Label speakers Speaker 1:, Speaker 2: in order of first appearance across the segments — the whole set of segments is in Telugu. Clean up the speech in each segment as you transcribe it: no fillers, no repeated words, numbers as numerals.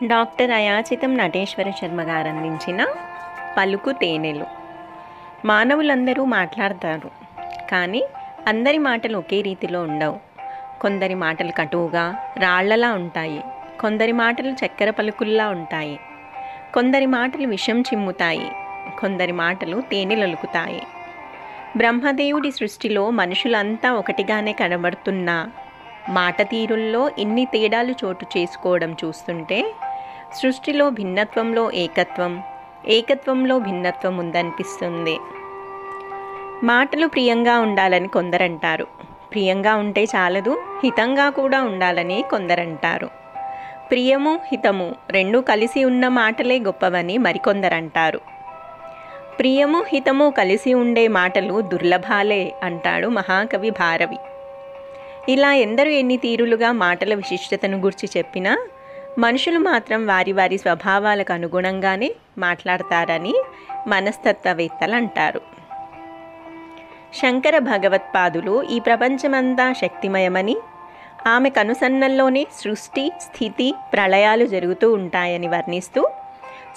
Speaker 1: డాక్టర్ అయాచితం నటేశ్వర శర్మ గారు అందించిన పలుకు తేనెలు. మానవులందరూ మాట్లాడతారు, కానీ అందరి మాటలు ఒకే రీతిలో ఉండవు. కొందరి మాటలు కటువుగా రాళ్లలా ఉంటాయి, కొందరి మాటలు చక్కెర పలుకుల్లా ఉంటాయి, కొందరి మాటలు విషం చిమ్ముతాయి, కొందరి మాటలు తేనెలొలుకుతాయి. బ్రహ్మదేవుడి సృష్టిలో మనుషులంతా ఒకటిగానే కనబడుతున్నా మాట తీరుల్లో ఇన్ని తేడాలు చోటు చేసుకోవడం చూస్తుంటే సృష్టిలో భిన్నత్వంలో ఏకత్వం, ఏకత్వంలో భిన్నత్వం ఉందనిపిస్తుంది. మాటలు ప్రియంగా ఉండాలని కొందరంటారు, ప్రియంగా ఉంటే చాలదు, హితంగా కూడా ఉండాలని కొందరంటారు. ప్రియము హితము రెండూ కలిసి ఉన్న మాటలే గొప్పవని మరికొందరంటారు. ప్రియము హితము కలిసి ఉండే మాటలు దుర్లభాలే అంటాడు మహాకవి భారవి. ఇలా ఎందరూ ఎన్ని తీరులుగా మాటల విశిష్టతను గురించి చెప్పినా మనుషులు మాత్రం వారి వారి స్వభావాలకు అనుగుణంగానే మాట్లాడతారని మనస్తత్వవేత్తలు అంటారు. శంకర భగవత్పాదులు ఈ ప్రపంచమంతా శక్తిమయమని, ఆమె కనుసన్నల్లోనే సృష్టి స్థితి ప్రళయాలు జరుగుతూ ఉంటాయని వర్ణిస్తూ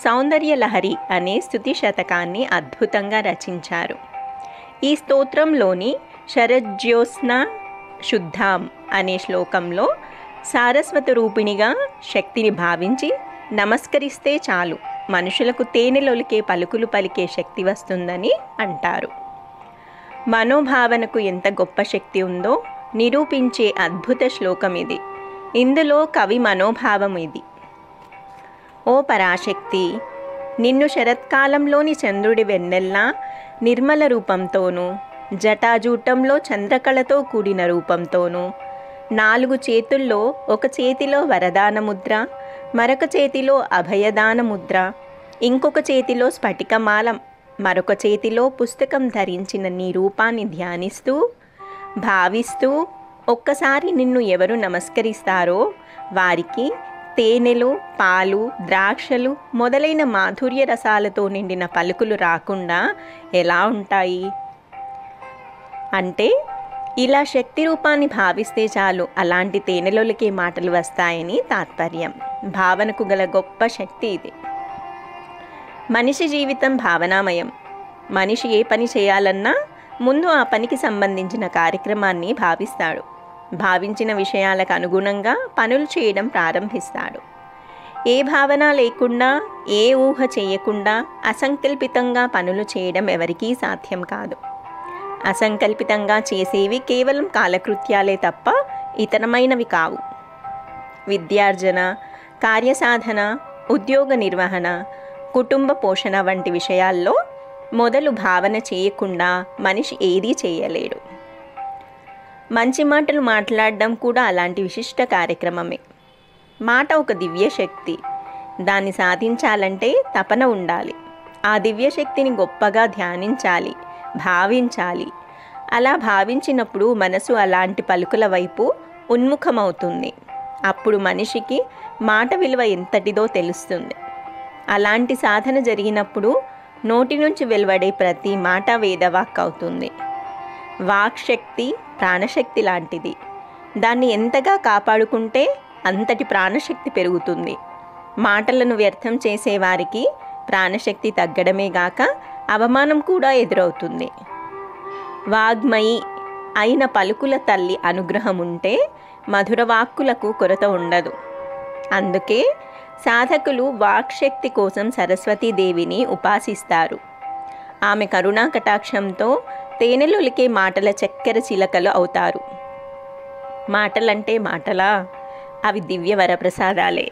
Speaker 1: సౌందర్య లహరి అనే స్తుతి శతకాన్ని అద్భుతంగా రచించారు. ఈ స్తోత్రంలోని శరజ్యోత్స్న శుద్ధాం అనే శ్లోకంలో సారస్వత రూపిణిగా శక్తిని భావించి నమస్కరిస్తే చాలు మనుషులకు తేనెలొలికే పలుకులు పలికే శక్తి వస్తుందని అంటారు. మనోభావనకు ఎంత గొప్ప శక్తి ఉందో నిరూపించే అద్భుత శ్లోకం ఇది. ఇందులో కవి మనోభావం ఇది: ఓ పరాశక్తి, నిన్ను శరత్కాలంలోని చంద్రుడి వెన్నెల్లా నిర్మల రూపంతోనూ, జటాజూటంలో చంద్రకళతో కూడిన రూపంతోనూ, 4 చేతుల్లో ఒక చేతిలో వరదాన ముద్ర, మరొక చేతిలో అభయదాన ముద్ర, ఇంకొక చేతిలో స్ఫటికమాల, మరొక చేతిలో పుస్తకం ధరించిన నీ రూపాన్ని ధ్యానిస్తూ భావిస్తూ ఒక్కసారి నిన్ను ఎవరు నమస్కరిస్తారో వారికి తేనెలు, పాలు, ద్రాక్షలు మొదలైన మాధుర్య రసాలతో నిండిన పలుకులు రాకుండా ఎలా ఉంటాయి? అంటే ఇలా శక్తి రూపాన్ని భావిస్తే చాలు అలాంటి తేనెలొలికే మాటలు వస్తాయని తాత్పర్యం. భావనకు గల గొప్ప శక్తి ఇది. మనిషి జీవితం భావనామయం. మనిషి ఏ పని చేయాలన్నా ముందు ఆ పనికి సంబంధించిన కార్యక్రమాన్ని భావిస్తాడు. భావించిన విషయాలకు అనుగుణంగా పనులు చేయడం ప్రారంభిస్తాడు. ఏ భావన లేకుండా, ఏ ఊహ చేయకుండా అసంకల్పితంగా పనులు చేయడం ఎవరికీ సాధ్యం కాదు. అసంకల్పితంగా చేసేవి కేవలం కాలకృత్యాలే తప్ప ఇతరమైనవి కావు. విద్యార్జన, కార్యసాధన, ఉద్యోగ నిర్వహణ, కుటుంబ పోషణ వంటి విషయాల్లో మొదలు భావన చేయకుండా మనిషి ఏదీ చేయలేడు. మంచి మాటలు మాట్లాడడం కూడా అలాంటి విశిష్ట కార్యక్రమమే. మాట ఒక దివ్యశక్తి. దాన్ని సాధించాలంటే తపన ఉండాలి. ఆ దివ్యశక్తిని గొప్పగా ధ్యానించాలి, భావించాలి. అలా భావించినప్పుడు మనసు అలాంటి పలుకుల వైపు ఉన్ముఖమవుతుంది. అప్పుడు మనిషికి మాట విలువ ఎంతటిదో తెలుస్తుంది. అలాంటి సాధన జరిగినప్పుడు నోటి నుంచి వెలువడే ప్రతి మాట వేదవాక్ అవుతుంది. వాక్శక్తి ప్రాణశక్తి లాంటిది. దాన్ని ఎంతగా కాపాడుకుంటే అంతటి ప్రాణశక్తి పెరుగుతుంది. మాటలను వ్యర్థం చేసేవారికి ప్రాణశక్తి తగ్గడమే గాక అవమానం కూడా ఎదురవుతుంది. వాగ్మయి అయిన పలుకుల తల్లి అనుగ్రహం ఉంటే మధురవాక్కులకు కొరత ఉండదు. అందుకే సాధకులు వాక్శక్తి కోసం సరస్వతీదేవిని ఉపాసిస్తారు. ఆమె కరుణా కటాక్షంతో తేనెలొలికే మాటల చక్కెర చిలకలు అవుతారు. మాటలంటే మాటలా? అవి దివ్య వరప్రసాదాలే.